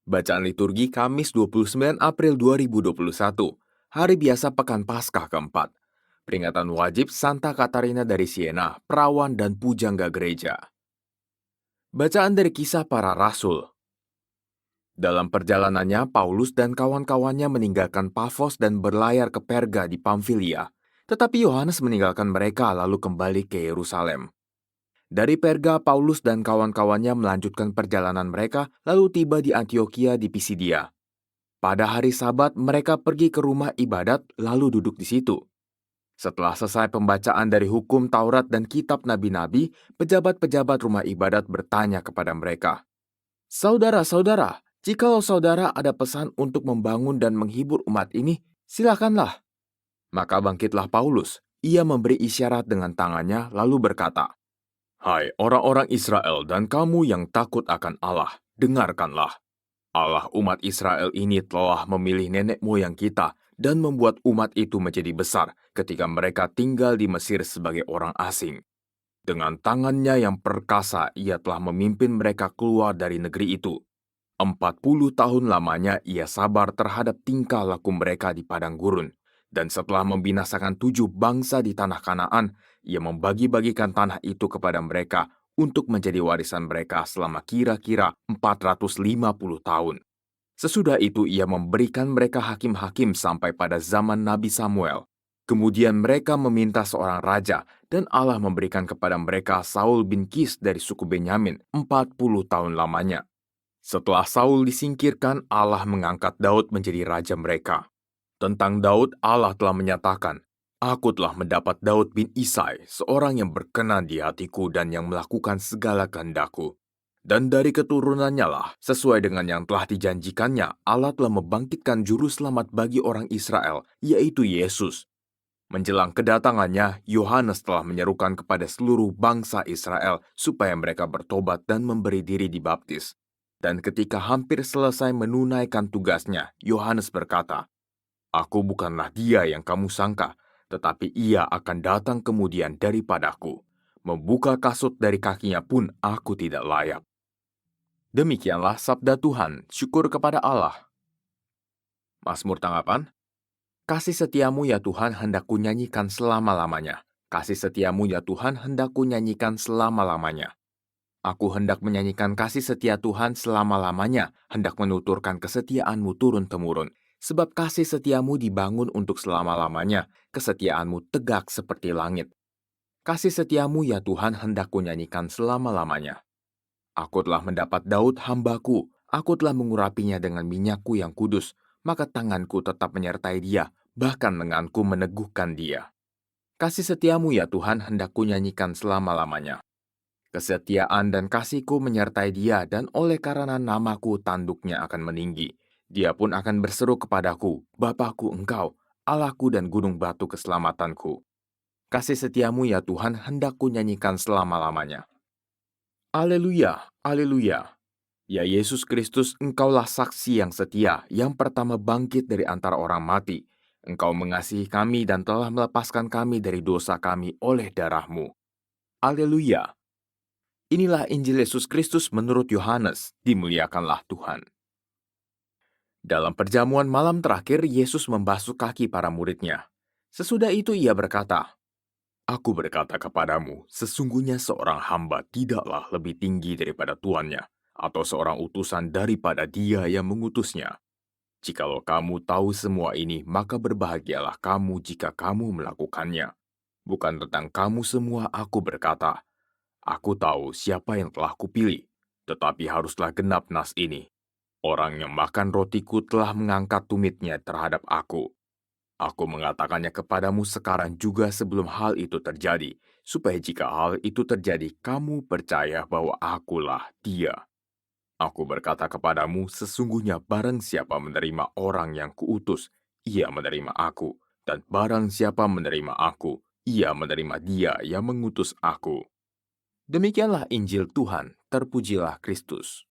Bacaan liturgi Kamis 29 April 2021, hari biasa Pekan Paskah keempat. Peringatan wajib Santa Katarina dari Siena, perawan dan pujangga gereja. Bacaan dari Kisah Para Rasul. Dalam perjalanannya, Paulus dan kawan-kawannya meninggalkan Pafos dan berlayar ke Perga di Pamfilia. Tetapi Yohanes meninggalkan mereka lalu kembali ke Yerusalem. Dari Perga, Paulus dan kawan-kawannya melanjutkan perjalanan mereka lalu tiba di Antioquia di Pisidia. Pada hari Sabat, mereka pergi ke rumah ibadat lalu duduk di situ. Setelah selesai pembacaan dari hukum Taurat dan kitab nabi-nabi, pejabat-pejabat rumah ibadat bertanya kepada mereka, "Saudara-saudara, jikalau saudara ada pesan untuk membangun dan menghibur umat ini, silakanlah." Maka bangkitlah Paulus. Ia memberi isyarat dengan tangannya lalu berkata, "Hai orang-orang Israel dan kamu yang takut akan Allah, dengarkanlah. Allah umat Israel ini telah memilih nenek moyang kita dan membuat umat itu menjadi besar ketika mereka tinggal di Mesir sebagai orang asing. Dengan tangannya yang perkasa, ia telah memimpin mereka keluar dari negeri itu. 40 tahun lamanya ia sabar terhadap tingkah laku mereka di padang gurun. Dan setelah membinasakan 7 bangsa di tanah Kanaan, ia membagi-bagikan tanah itu kepada mereka untuk menjadi warisan mereka selama kira-kira 450 tahun. Sesudah itu ia memberikan mereka hakim-hakim sampai pada zaman Nabi Samuel. Kemudian mereka meminta seorang raja, dan Allah memberikan kepada mereka Saul bin Kis dari suku Benyamin 40 tahun lamanya. Setelah Saul disingkirkan, Allah mengangkat Daud menjadi raja mereka. Tentang Daud, Allah telah menyatakan, "Aku telah mendapat Daud bin Isai, seorang yang berkenan di hatiku dan yang melakukan segala kehendakku." Dan dari keturunannya lah, sesuai dengan yang telah dijanjikannya, Allah telah membangkitkan juru selamat bagi orang Israel, yaitu Yesus. Menjelang kedatangannya, Yohanes telah menyerukan kepada seluruh bangsa Israel supaya mereka bertobat dan memberi diri dibaptis. Dan ketika hampir selesai menunaikan tugasnya, Yohanes berkata, "Aku bukanlah dia yang kamu sangka, tetapi ia akan datang kemudian daripadaku. Membuka kasut dari kakinya pun aku tidak layak." Demikianlah sabda Tuhan, syukur kepada Allah. Mazmur tanggapan, kasih setiamu ya Tuhan hendak kunyanyikan selama-lamanya. Kasih setiamu ya Tuhan hendak kunyanyikan selama-lamanya. Aku hendak menyanyikan kasih setia Tuhan selama-lamanya, hendak menuturkan kesetiaanmu turun-temurun. Sebab kasih setiamu dibangun untuk selama-lamanya, kesetiaanmu tegak seperti langit. Kasih setiamu ya Tuhan hendak kunyanyikan selama-lamanya. Aku telah mendapat Daud hambaku, aku telah mengurapinya dengan minyakku yang kudus, maka tanganku tetap menyertai dia, bahkan lenganku meneguhkan dia. Kasih setiamu ya Tuhan hendak kunyanyikan selama-lamanya. Kesetiaan dan kasihku menyertai dia, dan oleh karena namaku tanduknya akan meninggi. Dia pun akan berseru kepadaku, Bapakku engkau, Allahku dan gunung batu keselamatanku. Kasih setiamu ya Tuhan hendak kunyanyikan selama-lamanya. Aleluya, aleluya. Ya Yesus Kristus, engkaulah saksi yang setia, yang pertama bangkit dari antara orang mati. Engkau mengasihi kami dan telah melepaskan kami dari dosa kami oleh darah-Mu. Aleluya. Inilah Injil Yesus Kristus menurut Yohanes, dimuliakanlah Tuhan. Dalam perjamuan malam terakhir, Yesus membasuh kaki para muridnya. Sesudah itu ia berkata, "Aku berkata kepadamu, sesungguhnya seorang hamba tidaklah lebih tinggi daripada tuannya, atau seorang utusan daripada dia yang mengutusnya. Jikalau kamu tahu semua ini, maka berbahagialah kamu jika kamu melakukannya. Bukan tentang kamu semua aku berkata, aku tahu siapa yang telah kupilih, tetapi haruslah genap nas ini. Orang yang makan rotiku telah mengangkat tumitnya terhadap aku. Aku mengatakannya kepadamu sekarang juga sebelum hal itu terjadi, supaya jika hal itu terjadi, kamu percaya bahwa akulah dia. Aku berkata kepadamu, sesungguhnya barang siapa menerima orang yang kuutus, ia menerima aku, dan barang siapa menerima aku, ia menerima dia yang mengutus aku." Demikianlah Injil Tuhan, terpujilah Kristus.